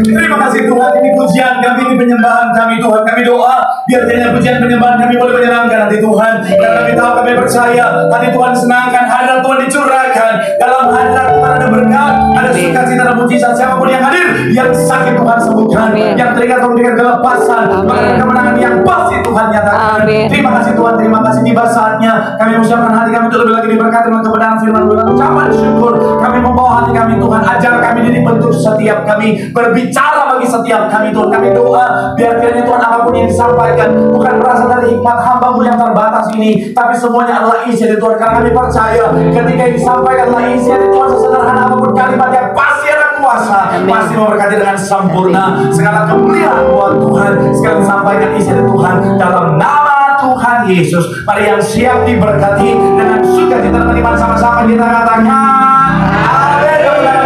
Terima kasih Tuhan, ini pujian kami, ini penyembahan kami Tuhan. Kami doa biar jadinya pujian penyembahan kami boleh menyenangkan hati Tuhan. Karena kami tahu, kami percaya hati Tuhan senangkan, hadirat Tuhan dicurahkan. Dalam hadirat Tuhan ada berkat, ada sukacita dan mujizat. Siapapun yang hadir, yang sakit Tuhan sembuhkan, yang terikat Tuhan berikan kelepasan, bahkan kemenangan yang pasti Tuhan nyatakan. Terima kasih Tuhan, terima kasih. Tiba saatnya kami mengucapkan hati kami untuk lebih lagi diberkati dengan kebenaran firman Tuhan. Ucapan syukur kami membawa hati kami Tuhan. Ajar kami didik bentuk setiap kami, berbicara bagi setiap kami Tuhan. Kami doa biar kiranya Tuhan apapun yang disampaikan bukan berasal dari hikmat hamba-Mu yang terbatas ini, tapi semuanya adalah isi dari Tuhan. Karena kami percaya ketika yang disampaikan adalah isi dari Tuhan, sesederhana apapun kalimatnya pasti ada kuasa, pasti memberkati dengan sempurna. Segala kemuliaan buat Tuhan, segala disampaikan isi dari Tuhan dalam nama Tuhan Yesus. Mari yang siap diberkati dengan sukacita dan iman sama-sama kita katakan amin.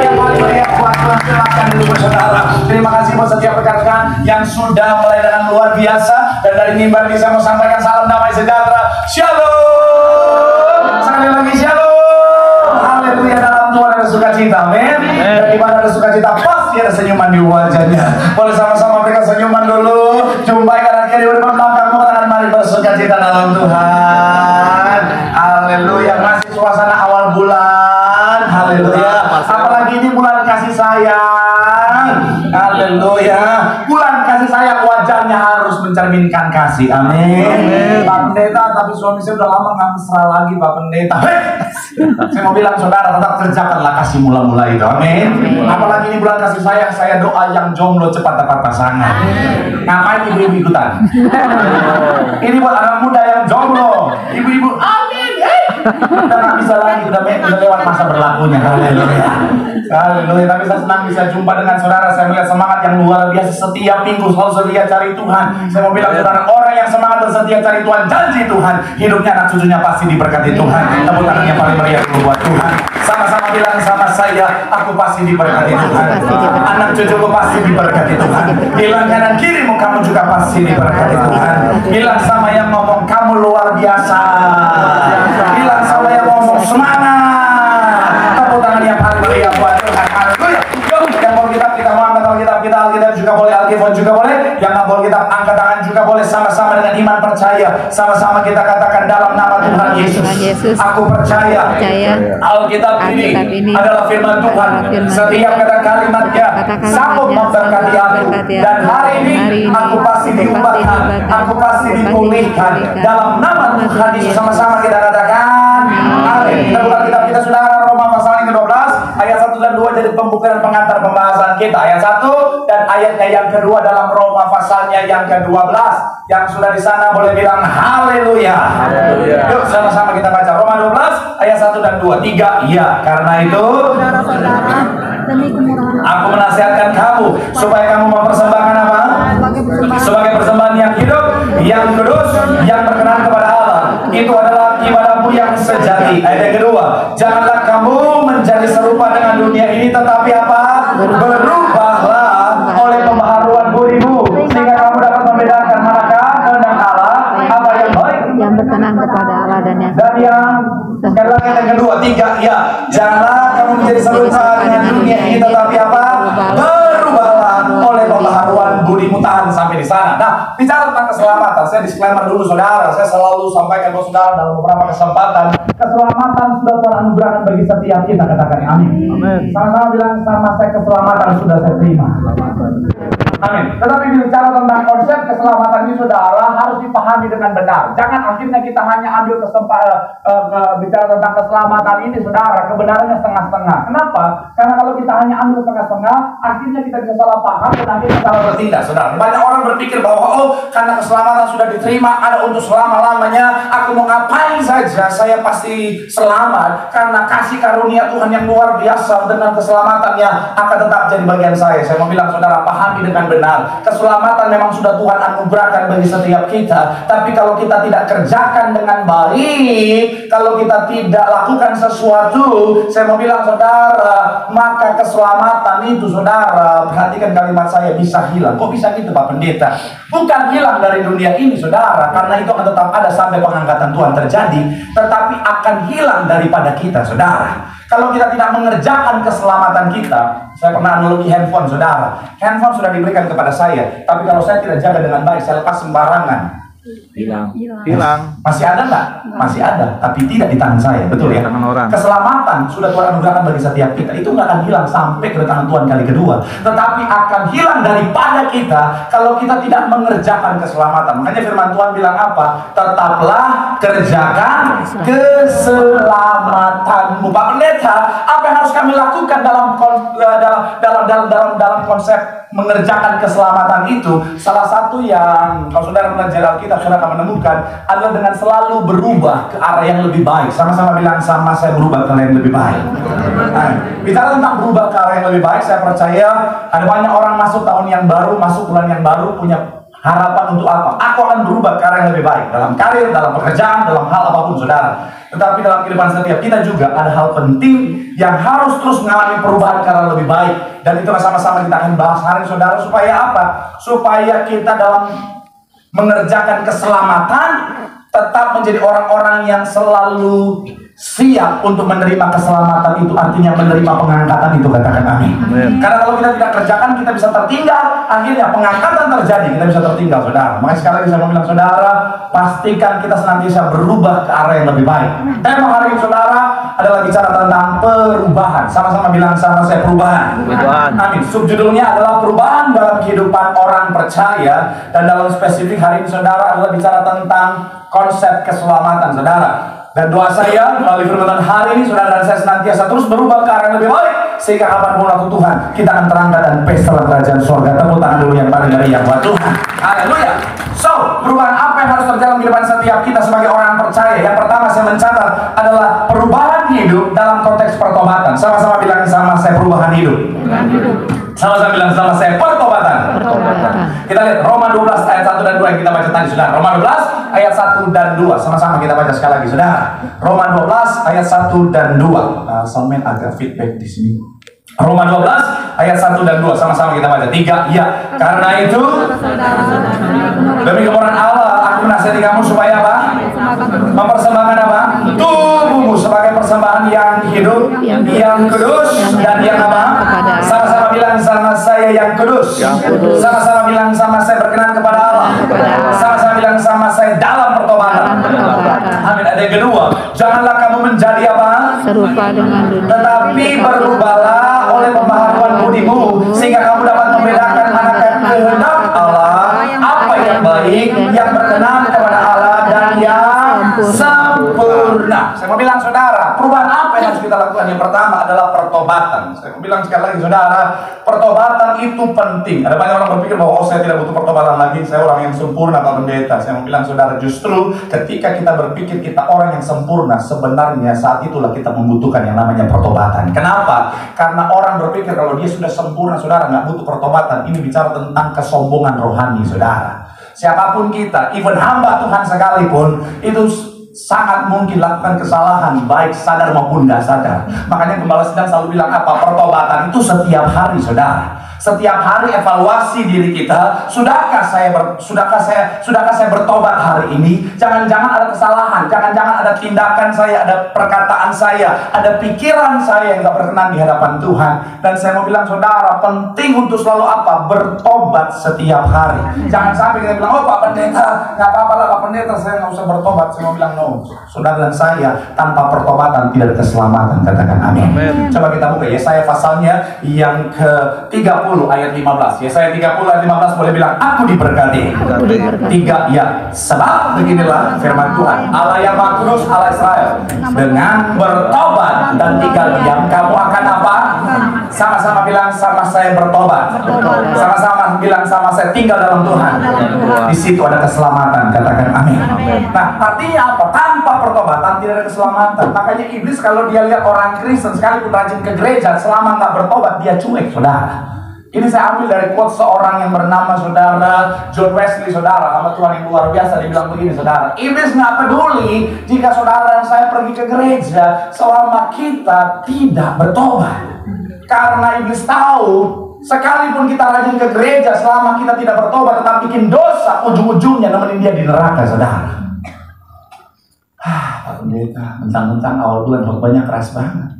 Yang paling meriah buat Tuhan, silakan dulu saudara. Terima kasih buat setiap rekan-rekan yang sudah mulai dengan luar biasa, dan dari mimbar bisa menyampaikan salam damai sejahtera. Shalom. Sekali lagi shalom. Haleluya. Dalam Tuhan ada sukacita, amin. Dan di mana ada sukacita pasti ada senyuman di wajahnya. Boleh sama-sama berikan senyuman dulu. Jumpai kanan kiri bersama belakangmu, katakan mari bersukacita dalam Tuhan. Haleluya. Masih suasana awal bulan. Haleluya. Apalagi ini bulan kasih sayang. Haleluya. Bulan kasih sayang, wajahnya harus mencerminkan kasih. Amin. Pak Pendeta, tapi suami saya udah lama nggak mesra lagi, Pak Pendeta. Saya mau bilang saudara, tetap kerjakanlah kasih mula-mula itu. Amin. Apalagi ini bulan kasih sayang, saya doa yang jomblo cepat dapat pasangan. Ngapain ibu-ibu ikutan? Ini buat anak muda yang jomblo. Ibu-ibu, amin. Udah nggak bisa lagi, udah lewat masa berlakunya. Haleluya. Haleluya. Tapi saya senang bisa jumpa dengan saudara. Saya melihat semangat yang luar biasa. Setiap minggu selalu setia cari Tuhan. Saya mau bilang saudara, orang yang semangat dan setia cari Tuhan, janji Tuhan, hidupnya anak cucunya pasti diberkati Tuhan. Tepuk tangan yang paling meriah dulu buat Tuhan. Sama-sama bilang sama saya, aku pasti diberkati Tuhan. Anak cucuku pasti diberkati Tuhan. Bilang kanan kirimu, kamu juga pasti diberkati Tuhan. Bilang sama yang ngomong, kamu luar biasa. Bilang sama yang ngomong, semangat. Tepuk tangan yang paling meriah buat Tuhan. Haleluya. Yuk, yang mau kita mau angkat Alkitab kita, Alkitab juga boleh, Alkitab juga boleh. Yang nggak boleh kita angkat tangan juga boleh. Sama-sama dengan iman percaya. Sama-sama kita katakan dalam nama Tuhan Yesus. Aku percaya Alkitab ini adalah firman Tuhan. Setiap kata kalimatnya sanggup memberkati aku. Dan hari ini aku pasti diubahkan, aku pasti dipulihkan dalam nama Tuhan Yesus. Sama-sama kita katakan amin. Kita buka kitab kita saudara, Roma pasal yang ke-12 ayat 1 dan 2 jadi pembuka dan pengantar pembahasan kita. Ayat 1 dan ayatnya yang kedua dalam Roma pasalnya yang ke-12. Yang sudah di sana boleh bilang haleluya. Yuk sama-sama kita baca Roma 12 ayat 1 dan 2. 3. Iya, karena itu aku menasihatkan kamu supaya kamu mempersembahkan apa? Sebagai persembahan yang hidup, yang kudus, yang berkenan kepada Allah. Itu adalah ibadahmu yang sejati. Ayat yang kedua, janganlah kamu menjadi serupa dengan dunia ini, tetapi apa? Berubahlah oleh pembaharuan budimu, sehingga kamu dapat membedakan manakah kehendak Allah, apa yang baik, yang berkenan kepada Allah dan yang sekali lagi yang kedua, 3. Ya, janganlah kamu menjadi serupa dengan dunia ini, tetapi apa? Berubahlah oleh pembaharuan budimu. Tahan sampai di sana. Nah, bicara tentang keselamatan, saya disclaimer dulu saudara. Saya selalu sampaikan buat saudara dalam beberapa kesempatan, keselamatan sudah Tuhan anugerahkan bagi setiap kita. Katakan amin. Sama-sama bilang sama saya, keselamatan sudah saya terima. Amin. Tetapi bicara tentang konsep keselamatan ini saudara harus dipahami dengan benar. Jangan akhirnya kita hanya ambil bicara tentang keselamatan ini saudara, kebenarannya setengah-setengah. Kenapa? Karena kalau kita hanya ambil setengah-setengah, akhirnya kita bisa salah paham dan akhirnya salah bertindak saudara. Banyak orang berpikir bahwa karena keselamatan sudah diterima, ada untuk selama-lamanya, aku mau ngapain saja, saya pasti selamat. Karena kasih karunia Tuhan yang luar biasa dengan keselamatannya akan tetap jadi bagian saya. Saya mau bilang saudara, pahami dengan benar. Keselamatan memang sudah Tuhan anugerahkan bagi setiap kita. Tapi kalau kita tidak kerjakan dengan baik, kalau kita tidak lakukan sesuatu, saya mau bilang saudara, maka keselamatan itu saudara, perhatikan kalimat saya, bisa hilang. Kok bisa gitu Pak Pendeta? Bukan hilang dari dunia ini saudara, karena itu akan tetap ada sampai pengangkatan Tuhan terjadi, tetapi akan hilang daripada kita saudara. Kalau kita tidak mengerjakan keselamatan kita, saya pernah analogi handphone saudara. Handphone sudah diberikan kepada saya, tapi kalau saya tidak jaga dengan baik, saya lepas sembarangan, hilang. Masih ada nggak? Masih ada, tapi tidak di tangan saya, betul ya? Keselamatan sudah Tuhan anugerahkan bagi setiap kita. Itu nggak akan hilang sampai kedatangan Tuhan kali kedua, tetapi akan hilang daripada kita kalau kita tidak mengerjakan keselamatan. Makanya firman Tuhan bilang apa? Tetaplah kerjakan keselamatanmu. Pak Pendeta, apa yang harus kami lakukan dalam konsep mengerjakan keselamatan itu? Salah satu yang kalau saudara belajar Alkitab, saudara akan menemukan adalah dengan selalu berubah ke arah yang lebih baik. Sama-sama bilang sama, saya berubah ke arah yang lebih baik. Nah, bicara tentang berubah ke arah yang lebih baik, saya percaya ada banyak orang masuk tahun yang baru, masuk bulan yang baru, punya harapan untuk apa? Aku akan berubah ke arah yang lebih baik dalam karir, dalam pekerjaan, dalam hal apapun saudara. Tetapi dalam kehidupan setiap kita juga ada hal penting yang harus terus mengalami perubahan ke arah lebih baik. Dan itu sama-sama kita akan bahas hari saudara, supaya apa? Supaya kita dalam mengerjakan keselamatan tetap menjadi orang-orang yang selalu siap untuk menerima keselamatan itu, artinya menerima pengangkatan itu, katakan amin. Karena kalau kita tidak kerjakan, kita bisa tertinggal, akhirnya pengangkatan terjadi, kita bisa tertinggal saudara. Makanya sekali lagi saya mau bilang saudara, pastikan kita senantiasa berubah ke arah yang lebih baik. Tema hari ini saudara adalah bicara tentang perubahan. Sama-sama bilang sama saya, perubahan. Amin. Subjudulnya adalah perubahan dalam kehidupan orang percaya, dan dalam spesifik hari ini saudara adalah bicara tentang konsep keselamatan saudara. Dan doa saya melalui firman hari ini, saudara dan saya senantiasa terus berubah ke arah yang lebih baik, sehingga kapanpun waktu Tuhan kita akan terangkat dan pesta kerajaan surga. Tepuk tangan dulu yang paling meriah buat Tuhan. Haleluya. So, perubahan apa yang harus terjadi dalam kehidupan setiap kita sebagai orang percaya? Yang pertama saya mencatat adalah perubahan hidup dalam konteks pertobatan. Sama-sama bilang sama saya, perubahan hidup. Sama-sama bilang sama saya, pertobatan. Kita lihat Roma 12 ayat 1 dan 2 yang kita baca tadi saudara. Roma 12 ayat 1 dan 2. Sama-sama kita baca sekali lagi saudara. Roma 12 ayat 1 dan 2. Soundman agak feedback di sini. Roma 12 ayat 1 dan 2. Sama-sama kita baca. 3. Ya, karena itu demi kemurahan Allah aku menasihati kamu supaya apa? Mempersembahkan apa? Tubuhmu sebagai persembahan yang hidup, yang kudus, dan yang apa? Sama-sama bilang sama saya, yang kudus. Sama-sama bilang sama saya, berkenan kepada Allah. Sama-sama bilang sama saya, dalam pertobatan. Amin. Ada yang kedua, janganlah kamu menjadi apa? Serupa dengan dunia, tetapi berubahlah oleh pembaharuan budimu, sehingga kamu dapat membedakan mana kehendak Allah, apa yang baik, yang berkenan kepada Allah, dan yang sempurna. Saya mau bilang saudara, perubahan apa yang harus kita lakukan? Yang pertama adalah pertobatan. Saya mau bilang sekali lagi saudara, pertobatan itu penting. Ada banyak orang berpikir bahwa saya tidak butuh pertobatan lagi, saya orang yang sempurna Pak Pendeta. Saya mau bilang saudara, justru ketika kita berpikir kita orang yang sempurna, sebenarnya saat itulah kita membutuhkan yang namanya pertobatan. Kenapa? Karena orang berpikir kalau dia sudah sempurna saudara, nggak butuh pertobatan. Ini bicara tentang kesombongan rohani saudara. Siapapun kita, even hamba Tuhan sekalipun, itu sangat mungkin lakukan kesalahan, baik sadar maupun nggak sadar. Makanya Gembala Sidang selalu bilang apa? Pertobatan itu setiap hari saudara. Setiap hari evaluasi diri kita. Sudahkah saya bertobat hari ini? Jangan-jangan ada kesalahan, jangan-jangan ada tindakan saya, ada perkataan saya, ada pikiran saya yang nggak berkenan di hadapan Tuhan. Dan saya mau bilang saudara, penting untuk selalu apa? Bertobat setiap hari. Jangan sampai kita bilang, oh Pak Pendeta, nggak apa-apa lah Pak Pendeta, saya nggak usah bertobat. Saya mau bilang no, saudara dan saya tanpa pertobatan tidak ada keselamatan. Katakan amin. Coba kita buka Yesaya pasalnya yang ke-30 30 ayat 15. Yesaya 30 ayat 15 boleh bilang, aku diberkati. 3, ya, sebab beginilah firman Tuhan, Allah yang Maha Kudus, Allah Israel, dengan bertobat dan tinggal diam, kamu akan apa? Sama-sama bilang, sama saya bertobat. Sama-sama bilang, sama saya tinggal dalam Tuhan. Di situ ada keselamatan, katakan amin. Nah, artinya apa? Tanpa pertobatan tidak ada keselamatan. Makanya iblis kalau dia lihat orang Kristen sekalipun rajin ke gereja, selama nggak bertobat dia cuek, saudara. Ini saya ambil dari quote seorang yang bernama saudara John Wesley, saudara, hamba Tuhan yang luar biasa. Dia bilang begini, saudara, iblis nggak peduli jika saudara dan saya pergi ke gereja selama kita tidak bertobat. Karena iblis tahu, sekalipun kita rajin ke gereja, selama kita tidak bertobat tetap bikin dosa, ujung-ujungnya nemenin dia di neraka, saudara. Pak Pendeta, mentang-mentang awal bulan khotbahnya keras banget.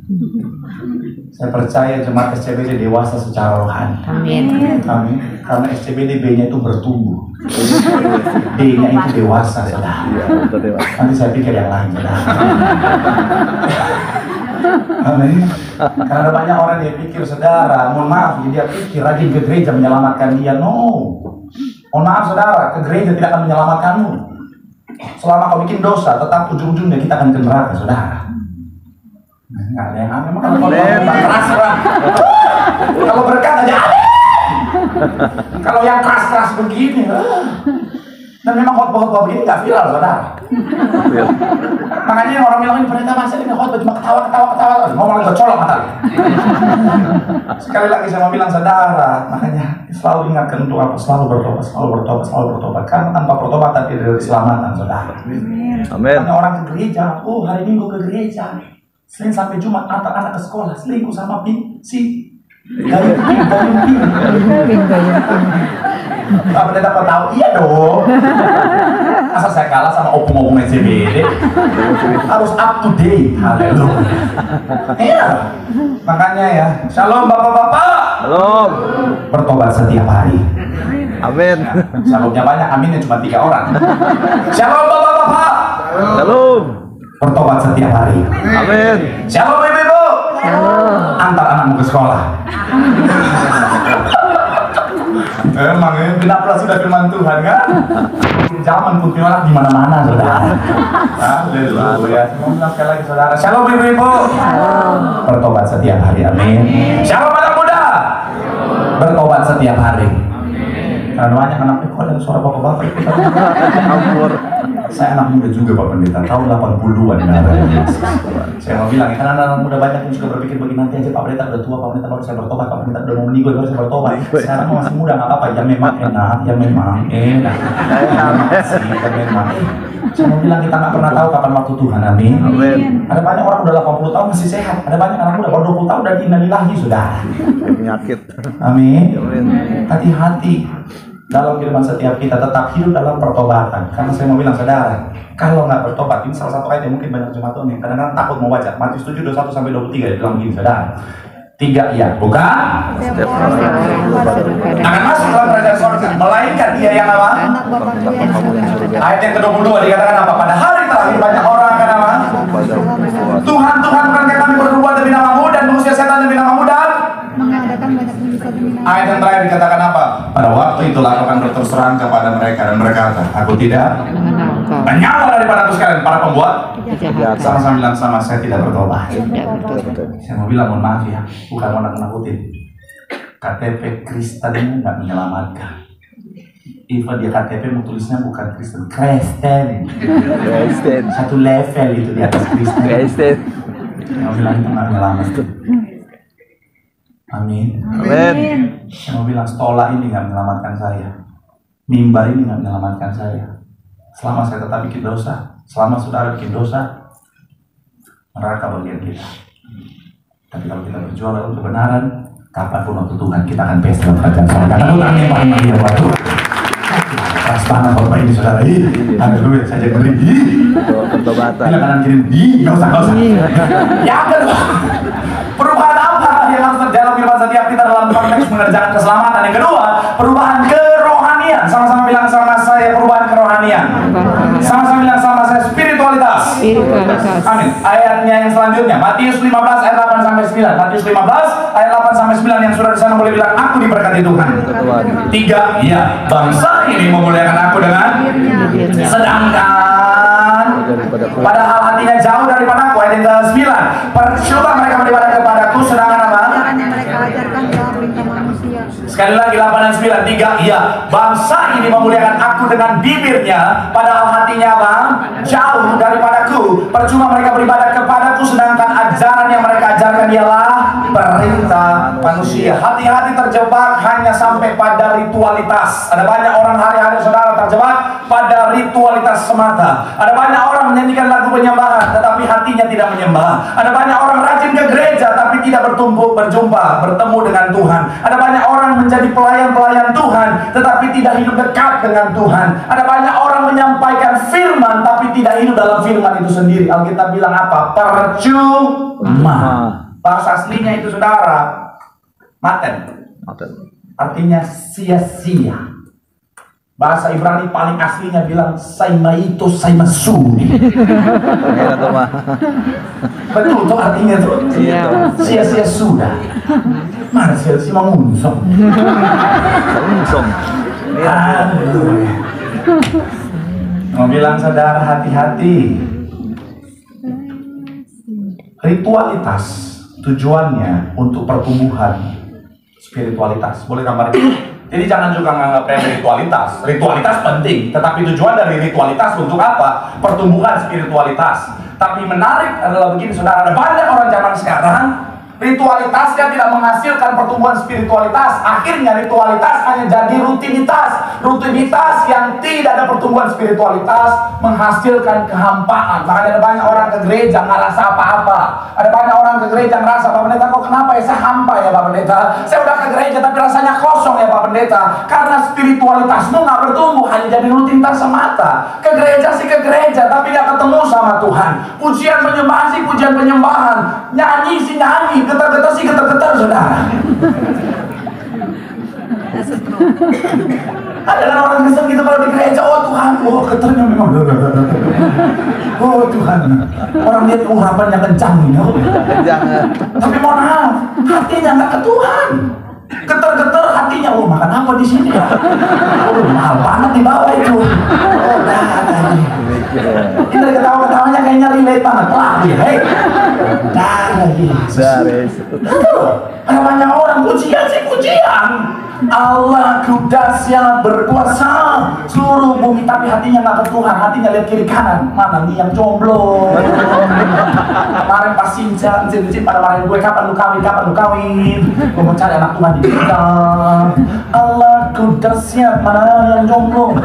Saya percaya jemaat SCBD dewasa secara rohani. Amin. Amin. Karena SCBD B-nya itu bertumbuh, D-nya itu dewasa, saudara. Nanti saya pikir yang lain, saudara. Amin. Karena ada banyak orang yang pikir, saudara, mohon maaf, dia pikir rajin ke gereja menyelamatkan dia. No. Mohon maaf, saudara, ke gereja tidak akan menyelamatkanmu. Selama kau bikin dosa, tetap ujung-ujungnya kita akan ke neraka, saudara. Nggak ada yang aneh, kalau keras, kalau berkat aja aneh. Kalau yang keras-keras begini, dan memang khotbah-khotbah begini nggak viral, saudara. Makanya yang orang bilang, ini pendeta masa ini khotbah cuma ketawa-ketawa, ngomong lagi colok matanya. Sekali lagi saya mau bilang, saudara, makanya selalu ingatkan untuk apa? Selalu bertobat. Karena tanpa pertobatan tidak ada keselamatan, saudara. Amin. Hanya orang ke gereja, hari Minggu ke gereja, Senin sampai Jumat antar anak ke sekolah, selingkuh sama si gayung. Pak Pendeta dapat tahu? Iya dong. Asal saya kalah sama opung-opung SCBD, harus up to date. Haleluya. Iya. Makanya ya, shalom bapak-bapak. Shalom. Bertobat setiap hari. Amin. Shalomnya banyak, aminnya cuma 3 orang. Shalom bapak-bapak. Shalom. Bertobat setiap hari. Amin. Shalom ibu-ibu. Antar anakmu ke sekolah. Emang ya, kenapa sudah firman Tuhan kan? Zaman kuntilanak di mana-mana, saudara. Haleluya. Mau bilang sekali lagi, saudara. Shalom ibu-ibu. Bertobat setiap hari, amin. Shalom anak muda. Bertobat setiap hari. Karena banyak anak kok ada suara bapak-bapak itu. Ampun. Saya anak muda juga Pak Pendeta, tahun 80-an. Saya mau bilang, karena anak muda banyak yang suka berpikir begini, nanti aja Pak Pendeta udah tua, Pak Pendeta baru saya bertobat, Pak Pendeta udah mau meninggal baru saya bertobat. Sekarang masih muda nggak apa-apa, ya memang enak, ya memang enak. Saya mau bilang kita nggak pernah tahu kapan waktu Tuhan, amin. Ada banyak orang udah 80 tahun masih sehat, ada banyak anak muda baru 20 tahun dan innalillahi sudah. Penyakit. Amin. Amin. Hati-hati dalam kehidupan setiap kita, tetap hidup dalam pertobatan. Karena saya mau bilang, saudara, kalau nggak bertobat, ini salah satu ayat yang mungkin banyak jemaat yang kadang-kadang takut mau baca. Matius 7, 21-23 dia bilang begini, saudara. 3 ya, bukan? Akan masuk dalam kerajaan surga, melainkan dia yang apa? Ayat yang ke-22 dikatakan apa? Pada hari terakhir banyak orang akan apa? Tuhan, bukankah kami berbuat demi namamu dan mengusir setan demi namamu dan mengadakan banyak mujizat demi nama. ayat yang terakhir dikatakan apa? Pada waktu itulah aku akan berterus terang kepada mereka dan berkata, aku tidak menyala daripada aku sekalian para pembuat. Sama-sama bilang sama, saya tidak bertobat. Saya mau bilang, mohon maaf ya, bukan mau nakut-nakutin. KTP Kristen nggak menyelamatkan. Even dia KTP mau tulisnya bukan Kristen, Kristen. Satu level itu di atas Kristen. Saya mau bilang itu nggak menyelamatkan. Amin. Amin. Saya mau bilang stola ini nggak menyelamatkan saya, mimbar ini nggak menyelamatkan saya. Selama saya tetap bikin dosa, selama saudara bikin dosa, neraka bagian kita. Tapi kalau kita berjuang dalam kebenaran, kapanpun waktu Tuhan kita akan pesta dalam kerajaan surga. Karena Tuhan yang paling mulia buat Tuhan. Keras banget bapak ini saudara. Haleluya, saya jadi beri. Pertobatan. Bila kanan kiri, nggak usah. Yang kedua, perubahan apa yang harus terjadi dalam kehidupan setiap kita dalam konteks mengerjakan keselamatan? Yang kedua, perubahan kerohanian. Sama-sama bilang sama saya, perubahan kerohanian. Sama-sama bilang sama saya, spiritualitas. Spiritualitas. Amin. Ayatnya yang selanjutnya, Matius 15 ayat 8 sampai 9. Matius 15 ayat 8 sampai 9 yang sudah di sana boleh bilang, aku diberkati Tuhan. 3, ya, bangsa ini memuliakan aku dengan sedangkan padahal hatinya jauh daripada aku. Ayat yang ke-9, percuma mereka beribadah kepadaku sedangkan apa? Ajaran yang mereka ajarkan dalam perintah manusia. Sekali lagi 8 dan 9, 3, iya, bangsa ini memuliakan aku dengan bibirnya padahal hatinya apa? Jauh daripadaku. Percuma mereka beribadah kepadaku sedangkan ajaran yang mereka ajarkan ialah perintah manusia. Hati-hati terjebak hanya sampai pada ritualitas. Ada banyak orang hari-hari saudara terjebak pada ritualitas semata. Ada banyak orang menyanyikan lagu penyembahan tetapi hatinya tidak menyembah. Ada banyak orang rajin ke gereja tapi tidak bertemu dengan Tuhan. Ada banyak orang menjadi pelayan-pelayan Tuhan tetapi tidak hidup dekat dengan Tuhan. Ada banyak orang menyampaikan firman tapi tidak hidup dalam firman itu sendiri. Alkitab bilang apa? Percuma. Bahasa aslinya itu saudara, maten. Artinya sia-sia. Bahasa Ibrani paling aslinya bilang saimaito saimasuni. Betul tuh artinya tuh. Sia-sia sudah. Mana sia-sia mengunsong. Mau bilang saudara hati-hati. Ritualitas tujuannya untuk pertumbuhan spiritualitas. Boleh gambar ini? Jadi jangan juga menganggap ritualitas. Ritualitas penting, tetapi tujuan dari ritualitas untuk apa? Pertumbuhan spiritualitas. Tapi menarik adalah begini saudara, ada banyak orang zaman sekarang ritualitasnya tidak menghasilkan pertumbuhan spiritualitas. Akhirnya ritualitas hanya jadi rutinitas. Rutinitas yang tidak ada pertumbuhan spiritualitas menghasilkan kehampaan. Makanya ada banyak orang ke gereja nggak rasa apa-apa. Ada banyak orang ke gereja ngerasa, Pak Pendeta kok kenapa ya saya hampa ya Pak Pendeta. Saya udah ke gereja tapi rasanya kosong ya Pak Pendeta. Karena spiritualitasmu nggak bertumbuh, hanya jadi rutinitas semata. Ke gereja sih ke gereja tapi nggak ketemu sama Tuhan. Pujian penyembahan sih pujian penyembahan. Nyanyi sih nyanyi. Getar-getar sih getar-getar saudara. Ada kan orang Kristen gitu kalau di gereja, oh Tuhan, oh getarnya memang. Oh Tuhan, orang lihat urapannya kencang nih. Tapi mohon maaf, hatinya nggak ke Tuhan. Getar-getar hatinya, oh makan apa di sini ya? Oh mahal banget di bawah itu. Oh dah. Ini dari ketawa-ketawanya kayaknya relate banget lah. Hei, dah lagi. Ada banyak orang pujian sih pujian. Allah kudasnya berkuasa seluruh bumi tapi hatinya nggak ke Tuhan, hatinya lihat kiri kanan. Mana nih yang jomblo? Kemarin pas cincin pada marahin gue, kapan lu kawin? Gue mau cari anak Tuhan di kita. Allah kudasnya mana yang jomblo?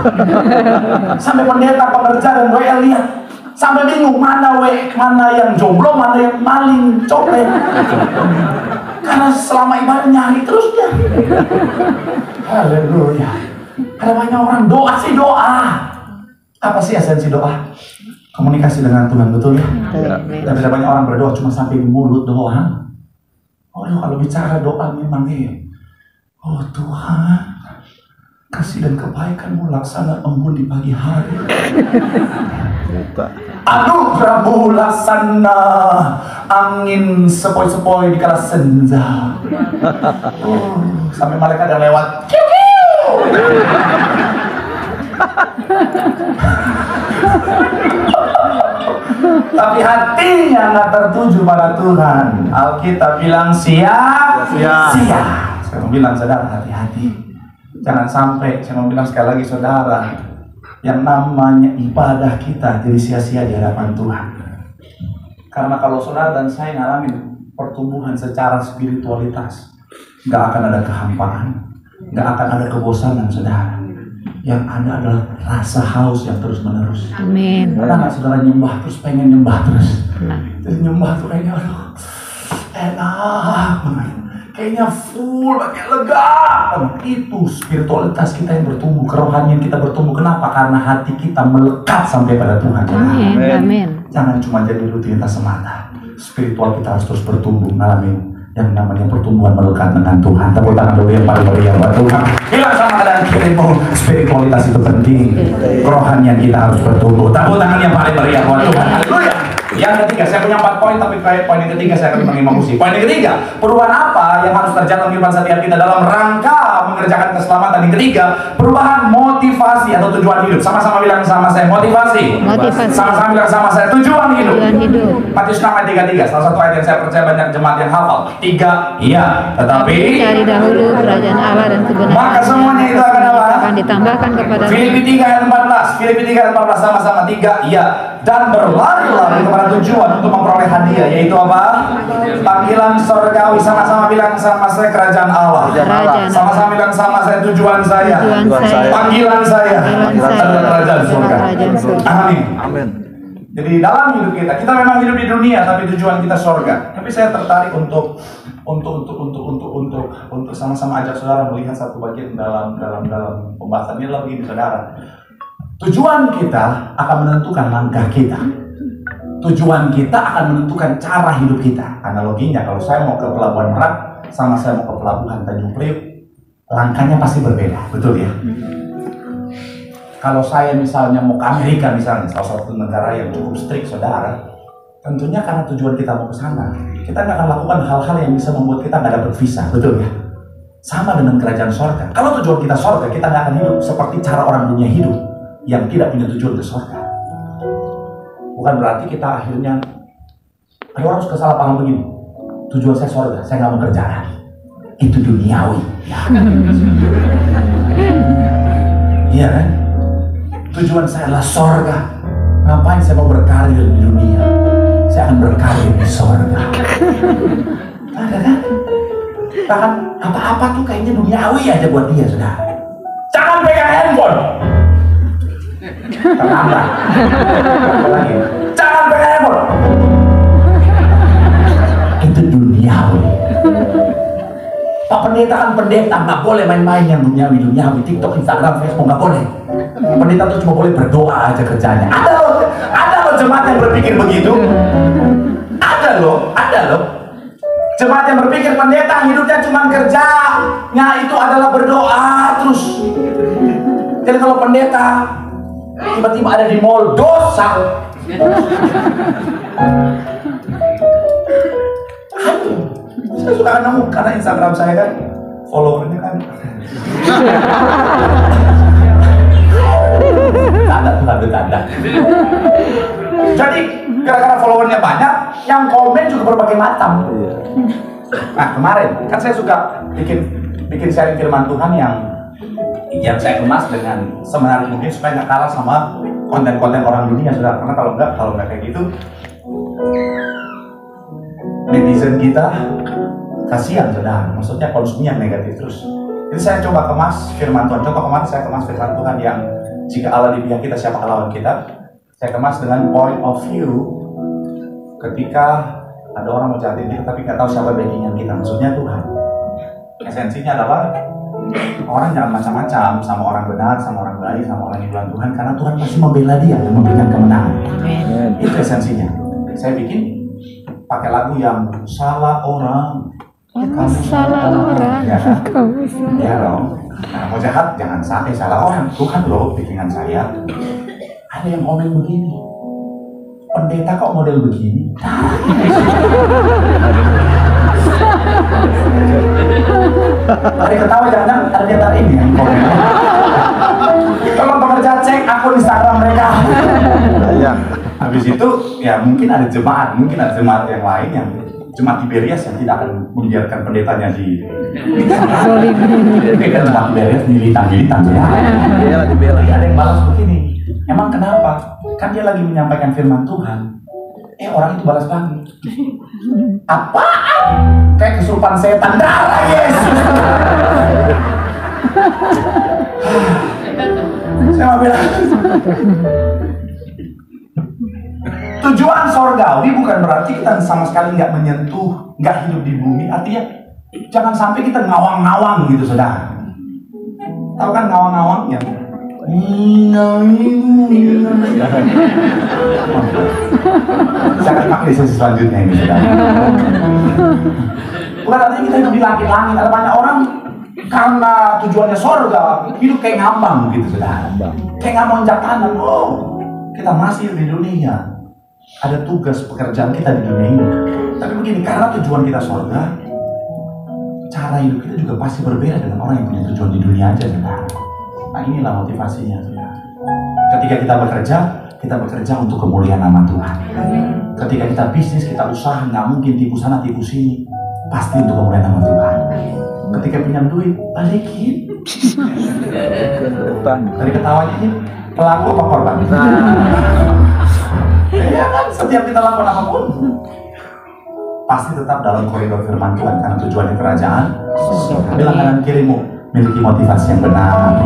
Sampai pendeta pekerja dan gue lihat sampai bingung mana yang jomblo, mana yang maling copet. Karena selama ibadah nyari terus dia. Haleluya. Ada banyak orang doa sih doa. Apa sih esensi doa? Komunikasi dengan Tuhan, betul ya? Tapi ada banyak orang berdoa cuma sampai mulut doang. Oh kalau bicara doa memang oh Tuhan, kasih dan kebaikanmu laksana embun di pagi hari. Anugerahmu laksana angin sepoi-sepoi di kala senja. Sampai malaikat yang lewat. Tapi hatinya nggak tertuju pada Tuhan. Alkitab bilang sia-sia. Saya mau bilang saudara hati-hati. Jangan sampai, saya mau bilang sekali lagi saudara, yang namanya ibadah kita jadi sia-sia di hadapan Tuhan. Karena kalau saudara dan saya ngalamin pertumbuhan secara spiritualitas, nggak akan ada kehampaan, nggak akan ada kebosanan saudara. Yang ada adalah rasa haus yang terus menerus. Amin. Karena nggak saudara nyembah terus, pengen nyembah terus. Jadi nyembah tuh kayaknya aduh enak banget. Kayaknya full, kayak lega. Itu spiritualitas kita yang bertumbuh, kerohanian kita bertumbuh. Kenapa? Karena hati kita melekat sampai pada Tuhan. Amin. Amin. Jangan cuma jadi rutinitas semata. Spiritual kita harus terus bertumbuh, ngalamin yang namanya pertumbuhan melekat dengan Tuhan. Tepuk tangan dulu yang paling meriah buat Tuhan. Bilang sama kanan kiri, Spiritualitas itu penting. Kerohanian kita harus bertumbuh. Tepuk tangan yang paling meriah buat Tuhan. Haleluya. Yang ketiga, saya punya 4 poin, tapi poin yang ketiga saya akan mengimamusi. Poin yang ketiga, perubahan apa yang harus terjadi dalam kehidupan setiap kita dalam rangka mengerjakan keselamatan? Yang ketiga, perubahan motivasi atau tujuan hidup. Sama-sama bilang sama saya, motivasi. Motivasi. Sama-sama bilang sama saya, tujuan hidup. Tujuan hidup. Matius 6 ayat 33, salah satu ayat yang saya percaya banyak jemaat yang hafal. 3, iya, tetapi Cari dahulu kerajaan Allah dan kebenaran. maka semuanya itu akan apa? Akan ditambahkan kepada Filipi 3 ayat 14. Filipi 3 ayat 14, sama-sama 3, iya. Dan berlari-lari kepada tujuan untuk memperoleh hadiah, yaitu apa? Panggilan surgawi. Sama-sama bilang sama saya, kerajaan Allah. Kerajaan. Sama-sama bilang sama saya, tujuan saya. Tujuan saya. Panggilan saya adalah kerajaan surga. Kerajaan surga. Amin. Amin. Jadi dalam hidup kita memang hidup di dunia, tapi tujuan kita surga. Tapi saya tertarik untuk sama-sama ajak saudara melihat satu bagian dalam pembahasan ini adalah begini, saudara. Tujuan kita akan menentukan langkah kita. Tujuan kita akan menentukan cara hidup kita. Analoginya, kalau saya mau ke Pelabuhan Merak sama saya mau ke Pelabuhan Tanjung Priok, langkahnya pasti berbeda, betul ya? Kalau saya misalnya mau ke Amerika misalnya, salah satu negara yang cukup strict, saudara, tentunya karena tujuan kita mau ke sana, kita nggak akan lakukan hal-hal yang bisa membuat kita nggak dapat visa, betul ya? Sama dengan kerajaan sorga. Kalau tujuan kita sorga, kita nggak akan hidup seperti cara orang dunia hidup yang tidak punya tujuan ke sorga. Bukan berarti kita akhirnya, ada orang suka salah paham begini, tujuan saya sorga, saya nggak mau kerja lagi, itu duniawi. Iya kan? Tujuan saya adalah sorga. Ngapain saya mau berkarir di dunia? Saya akan berkarir di sorga. Ada kan? Bahkan apa-apa tuh kayaknya duniawi aja buat dia, saudara. Jangan pegang handphone. Terlambat. Lagi. Jangan pegang handphone. Itu duniawi. Pak Pendeta kan pendeta, nggak boleh main-main yang duniawi, TikTok, Instagram, Facebook nggak boleh. Pendeta tuh cuma boleh berdoa aja kerjanya. Ada loh jemaat yang berpikir begitu. Ada loh. Jemaat yang berpikir pendeta hidupnya cuma kerjanya itu adalah berdoa terus. Jadi kalau pendeta tiba-tiba ada di mall, dosa. Saya suka nemu karena Instagram saya kan followernya kan tanda. Jadi gara-gara followernya banyak, yang komen juga berbagai macam. Nah kemarin kan saya suka bikin sharing firman Tuhan yang saya kemas dengan semenarik mungkin supaya nggak kalah sama konten-konten orang dunia, saudara. Karena kalau nggak kayak gitu, netizen kita kasihan, saudara. Maksudnya konsumnya negatif terus. Jadi saya coba kemas firman Tuhan. Contoh kemarin saya kemas firman Tuhan yang jika Allah di pihak kita, siapa lawan kita? Saya kemas dengan point of view ketika ada orang mau jahatin kita tapi nggak tahu siapa backingan kita. Maksudnya Tuhan. Esensinya adalah orang jangan macam-macam sama orang benar, sama orang baik, sama orang yang bilang Tuhan, karena Tuhan pasti membela dia dan memberikan kemenangan. Itu esensinya. Saya bikin pakai lagu yang salah orang. Kamu salah orang. Ya, Kamu salah. ya dong. Nah, mau jahat jangan sampai salah orang. Tuhan loh bikinan saya. Ada yang komen begini, pendeta kok model begini? Ada ketawa, jangan ada yang tarik ini yang komen. Tolong pekerja cek akun Instagram mereka. Iya. Habis itu ya mungkin ada jemaat yang lain yang jemaat Tiberias yang tidak akan membiarkan pendetanya di jemaat Tiberias militan ya. Dibela. Ada yang balas begini, emang kenapa? Kan dia lagi menyampaikan firman Tuhan. Orang itu balas lagi, apaan? Kayak kesurupan setan, darah Yesus. Saya mau bilang, tujuan sorgawi bukan berarti kita sama sekali nggak menyentuh, nggak hidup di bumi. Artinya jangan sampai kita ngawang-ngawang gitu, saudara. Tahu kan ngawang-ngawang ya? Saya akan pakai sesi selanjutnya ini, saudara. Bukan artinya kita hidup di langit-langit. Ada banyak orang karena tujuannya sorga, hidup kayak ngambang gitu, saudara. Kayak ngambang jatanan. Oh, kita masih di dunia, ada tugas pekerjaan kita di dunia ini. Tapi begini, karena tujuan kita sorga, cara hidup kita juga pasti berbeda dengan orang yang punya tujuan di dunia aja, saudara. Nah, inilah motivasinya, saudara. Ketika kita bekerja untuk kemuliaan nama Tuhan. Ketika kita bisnis, kita usaha, nggak mungkin tipu sana tipu sini, pasti untuk kemuliaan nama Tuhan. Ketika pinjam duit, balikin. Dari ketawanya ini, pelaku apa korban? Ya kan, setiap kita lakukan apapun, pasti tetap dalam koridor firman Tuhan, karena tujuannya kerajaan. Bilang kanan kirimu, miliki motivasi yang benar.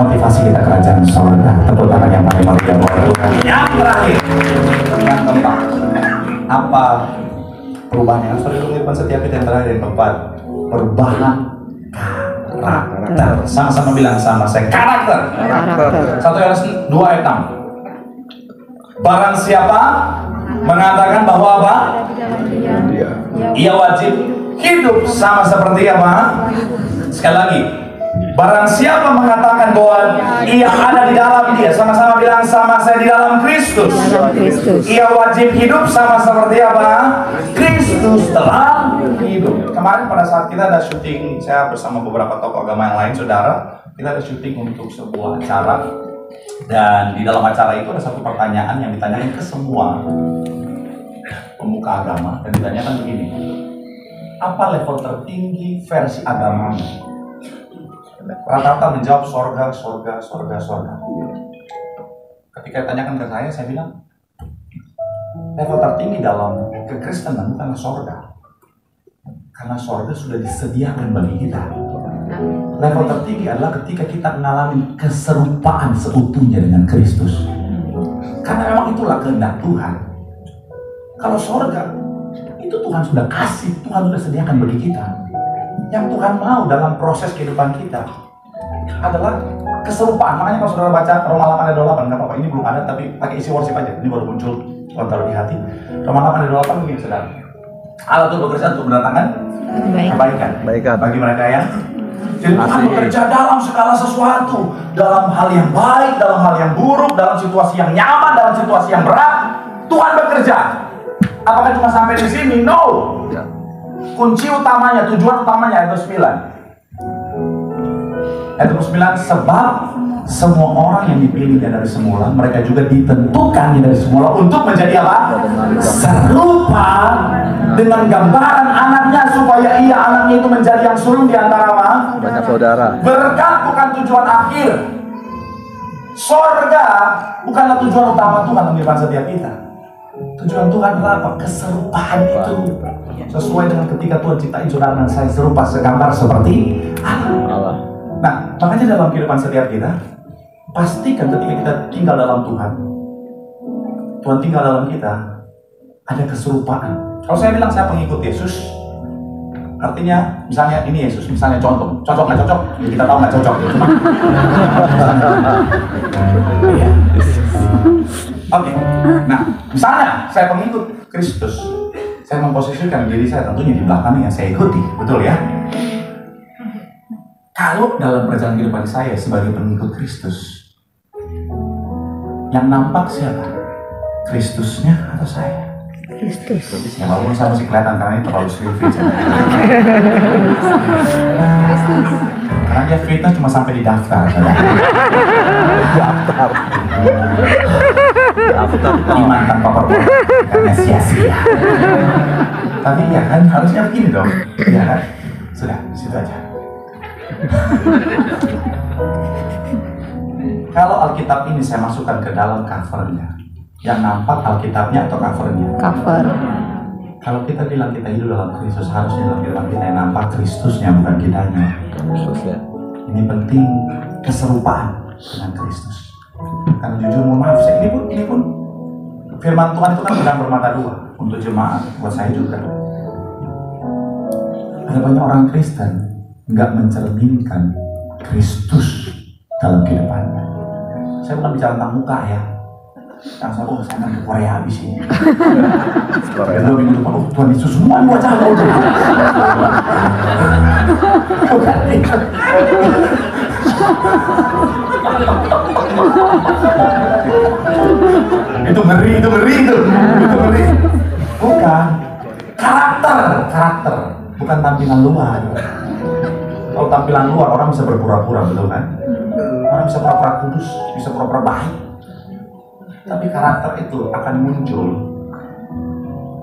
Motivasi kita kerajaan surga. Tepuk tangan yang paling meriah buat Tuhan. Yang terakhir, yang keempat, apa perubahan yang harus dilakukan setiap kita? Yang terakhir, yang keempat, perubahan karakter. Sama-sama bilang sama saya, karakter. 1 Yohanes 2 ayat 6. Barang siapa mengatakan bahwa apa? Ia wajib hidup sama seperti apa? Sekali lagi, barang siapa mengatakan bahwa ia ada di dalam dia, sama-sama bilang sama saya, di dalam Kristus. Ia wajib hidup sama seperti apa? Kristus telah hidup. Kemarin pada saat kita ada syuting, saya bersama beberapa tokoh agama yang lain, saudara, kita ada syuting untuk sebuah acara. Dan di dalam acara itu ada satu pertanyaan yang ditanyakan ke semua pemuka agama, dan ditanyakan begini: apa level tertinggi versi agamamu? Rata-rata menjawab sorga. Ketika ditanyakan ke saya bilang level tertinggi dalam kekristenan bukanlah sorga, karena sorga sudah disediakan bagi kita. Level tertinggi adalah ketika kita mengalami keserupaan seutuhnya dengan Kristus, karena memang itulah kehendak Tuhan. Kalau sorga itu Tuhan sudah kasih, Tuhan sudah sediakan bagi kita. Yang Tuhan mau dalam proses kehidupan kita adalah keserupaan. Makanya kalau saudara baca Roma 8 ayat 28, nggak apa-apa, ini belum ada tapi pakai isi worship aja, ini baru muncul taruh di hati. Roma 8 ayat 28 begini, saudara. Allah itu bekerja untuk mendatangkan kebaikan bagi mereka yang. Jadi Tuhan bekerja dalam segala sesuatu, dalam hal yang baik, dalam hal yang buruk, dalam situasi yang nyaman, dalam situasi yang berat, Tuhan bekerja. Apakah cuma sampai di sini? No. Kunci utamanya, tujuan utamanya ayat 9. Ayat 9, sebab semua orang yang dipilihnya dari semula, mereka juga ditentukannya dari semula untuk menjadi apa? Serupa dengan gambaran anaknya, supaya ia anaknya itu menjadi yang sulung di antara apa? Banyak saudara. Berkat bukan tujuan akhir. Sorga bukanlah tujuan utama Tuhan menghidupkan setiap kita. Tujuan Tuhan adalah apa? Keserupaan itu. Sesuai dengan ketika Tuhan ciptain saudara dan saya serupa segambar seperti Allah. Nah, makanya dalam kehidupan setiap kita, pastikan ketika kita tinggal dalam Tuhan, Tuhan tinggal dalam kita, ada keserupaan. Kalau saya bilang saya pengikut Yesus, artinya misalnya ini Yesus, misalnya contoh, cocok nggak cocok? Ya, kita tahu nggak cocok, ya, cuma. Iya. Oke. Nah, misalnya saya pengikut Kristus, saya memposisikan diri saya tentunya di belakang yang saya ikuti, betul ya? Kalau dalam perjalanan kehidupan saya sebagai pengikut Kristus, yang nampak siapa? Kristusnya atau saya? Kristus. Ya walaupun saya masih kelihatan karena ini terlalu selfie. Karena dia fitnah cuma sampai di daftar. Daftar. Iman tanpa perbuatan karena sia-sia. Tapi ya kan harusnya begini dong, ya kan? Sudah, situ aja. Kalau Alkitab ini saya masukkan ke dalam covernya, yang nampak Alkitabnya atau covernya? Cover. Kalau kita bilang kita hidup dalam Kristus, harusnya dalam kehidupan kita yang nampak Kristusnya, bukan kitanya. Ini penting, keserupaan dengan Kristus. Karena jujur mohon maaf, ini pun firman Tuhan itu kan sedang bermata dua untuk jemaat, buat saya juga. Ada banyak orang Kristen nggak mencerminkan Kristus dalam kehidupannya. Saya bukan bicara tentang muka ya, Langsung aku saya akan ke Korea habis ini. Korea. Dan 2 minggu depan, Tuhan Yesus semua di wajah aku. Itu ngeri. Bukan karakter, bukan tampilan luar. Kalau tampilan luar orang bisa berpura-pura, betul kan? Orang bisa pura-pura kudus, bisa pura-pura baik. Tapi karakter itu akan muncul.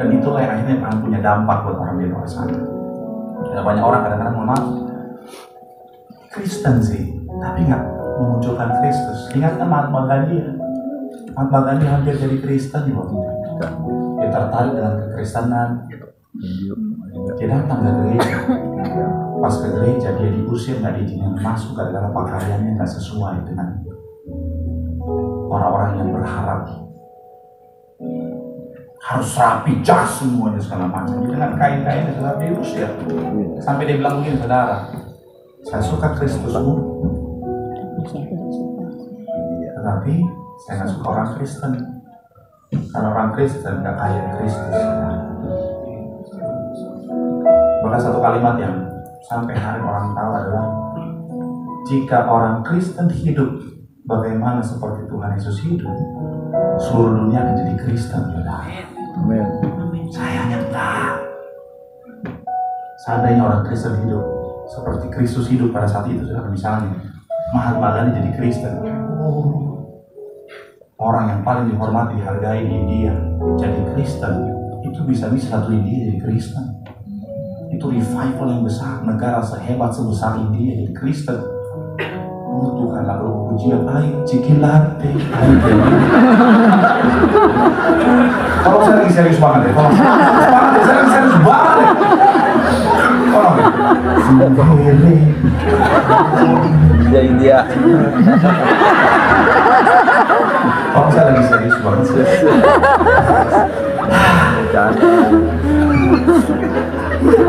Dan itulah yang akhirnya akan punya dampak buat orang di luar sana. Ada banyak orang kadang-kadang mohon maaf, Kristen sih, tapi nggak memunculkan Kristus. Ingat kan Mahatma Gandhi ya? Mahatma Gandhi hampir jadi Kristen juga. Dia tertarik dengan kekristenan. Dia datang ke gereja. Pas ke gereja dia diusir, nggak diizinkan masuk gara-gara pakaiannya nggak sesuai dengan orang-orang yang berharap harus rapi, jas semuanya segala macam. Dengan kain-kain yang sudah diusir. Sampai dia bilang begini, saudara, saya suka Kristusmu, tetapi saya nggak suka orang Kristen. Karena orang Kristen nggak kaya Kristus. Bahkan satu kalimat yang sampai hari orang tahu adalah, jika orang Kristen hidup bagaimana seperti Tuhan Yesus hidup, seluruh dunia akan jadi Kristen. Amin. Sayangnya enggak. Seandainya orang Kristen hidup seperti Kristus hidup pada saat itu, misalnya Mahatma Gandhi jadi Kristen, orang yang paling dihormati, dihargai di India jadi Kristen, itu bisa-bisa satu India jadi Kristen. Itu revival yang besar, negara sehebat sebesar India jadi Kristen. Oh Tuhan, lalu pujian baik, cikilate. Kalau saya lagi serius banget deh, saya lagi serius banget deh. Tolong deh. India. Kalau saya lagi serius banget.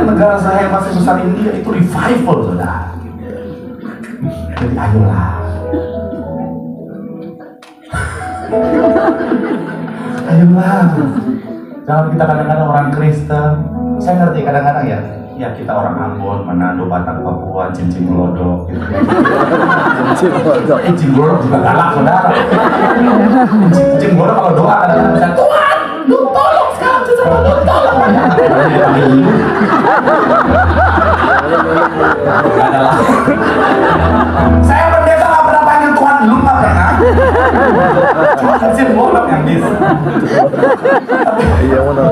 Negara saya masih besar India itu revival, saudara. Jadi ayolah. Jangan kita kadang-kadang orang Kristen. Saya ngerti kadang-kadang ya kita orang Ambon, Manado, Batak, Papua, cincin gelodok gitu. Cincin gelodok juga galak, saudara. Cincin gelodok kalau doa kadang-kadang bisa, Tuhan, lu tolong sekarang, lu tolong. Saya pendeta gak pernah panggil Tuhan, lu gak pernah. Cuma cincin gelodok yang bisa. Iya benar.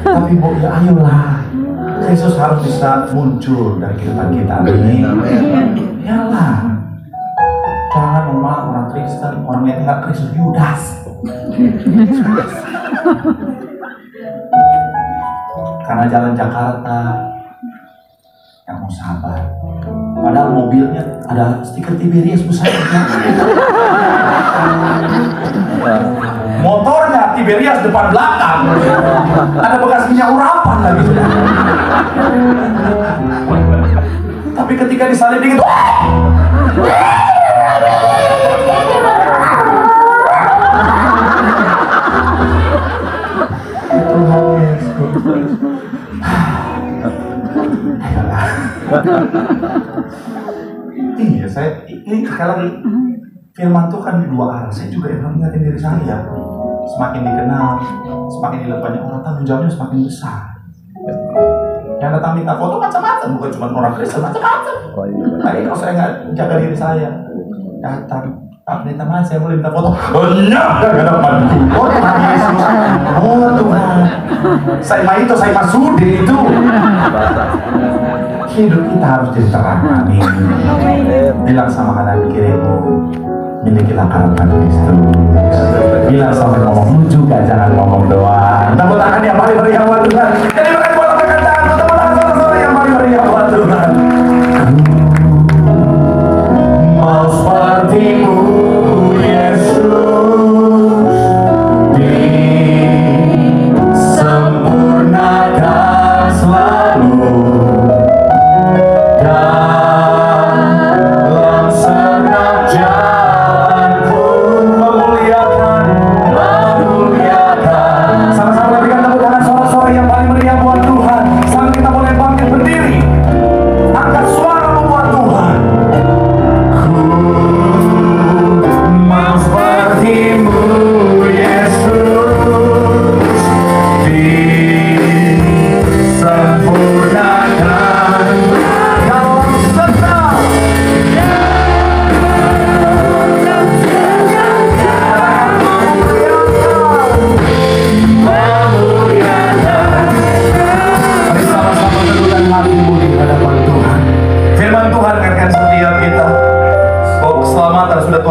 Tapi Bu, ya ayolah, Kristus harus bisa muncul dari kehidupan kita. Amin. Iyalah, jangan memalak orang Kristen, orang yang tinggal Kristus Yudas. Karena jalan Jakarta yang mau sabar, padahal mobilnya ada stiker Tiberias besar. Motornya Tiberias depan belakang, ada bekas minyak urapan lagi. Tapi ketika disalib dikit, Tuhan Yesus. Iya, saya ini sekali lagi firman Tuhan di dua arah. Saya juga yang mengingatkan diri saya. Semakin dikenal, semakin dilihat banyak orang, tanggung jawabnya semakin besar. Yang datang minta foto macam-macam, bukan cuma orang Kristen, macam-macam. Tapi kalau saya nggak jaga diri saya, datang, Pak Pendeta, mana saya boleh minta foto? Enggak ada depanku. Oh Tuhan Yesus, oh Tuhan, saya mah itu, saya Masudi itu. Hidup kita harus jadi terang. Amin. Bilang sama kanan kirimu, milikilah karakter Kristus. Bilang sama ngomong juga, jangan ngomong doang. Tepuk tangan yang paling meriah buat Tuhan. Jadi makan bola makan tangan, tepuk tangan sama-sama yang paling meriah buat Tuhan. Mau sepertimu Yesus, disempurnakan selalu.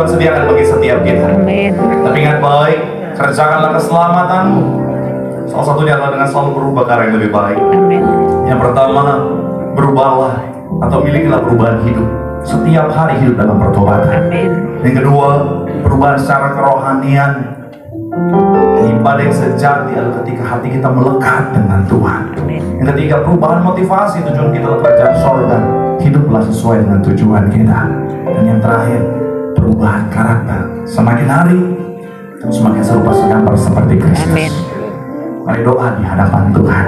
sediakan bagi setiap kita. Amin. Tapi ingat baik, kerjakanlah keselamatanmu. Salah satunya adalah dengan selalu berubah ke arah yang lebih baik. Amin. Yang pertama, berubahlah atau milikilah perubahan hidup. Setiap hari hidup dalam pertobatan. Amin. Yang kedua, perubahan secara kerohanian. Ibadah yang sejati adalah ketika hati kita melekat dengan Tuhan. Amin. Yang ketiga, perubahan motivasi. Tujuan kita adalah kerajaan sorga. Hiduplah sesuai dengan tujuan kita. Dan yang terakhir, perubahan karakter. Semakin hari, semakin serupa segambar seperti Kristus. Amin. Mari doa di hadapan Tuhan.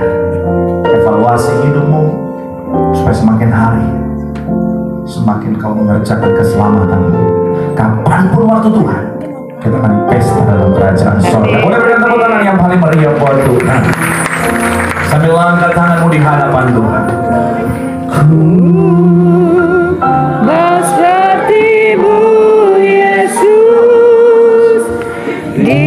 Evaluasi hidupmu supaya semakin hari semakin kau mengerjakan keselamatanmu. Kapanpun waktu Tuhan, kita akan pesta dalam kerajaan sorga. Boleh berikan tepuk tangan yang paling meriah buat Tuhan. Sambil angkat tanganmu di hadapan Tuhan. Seperti-Mu Yesus di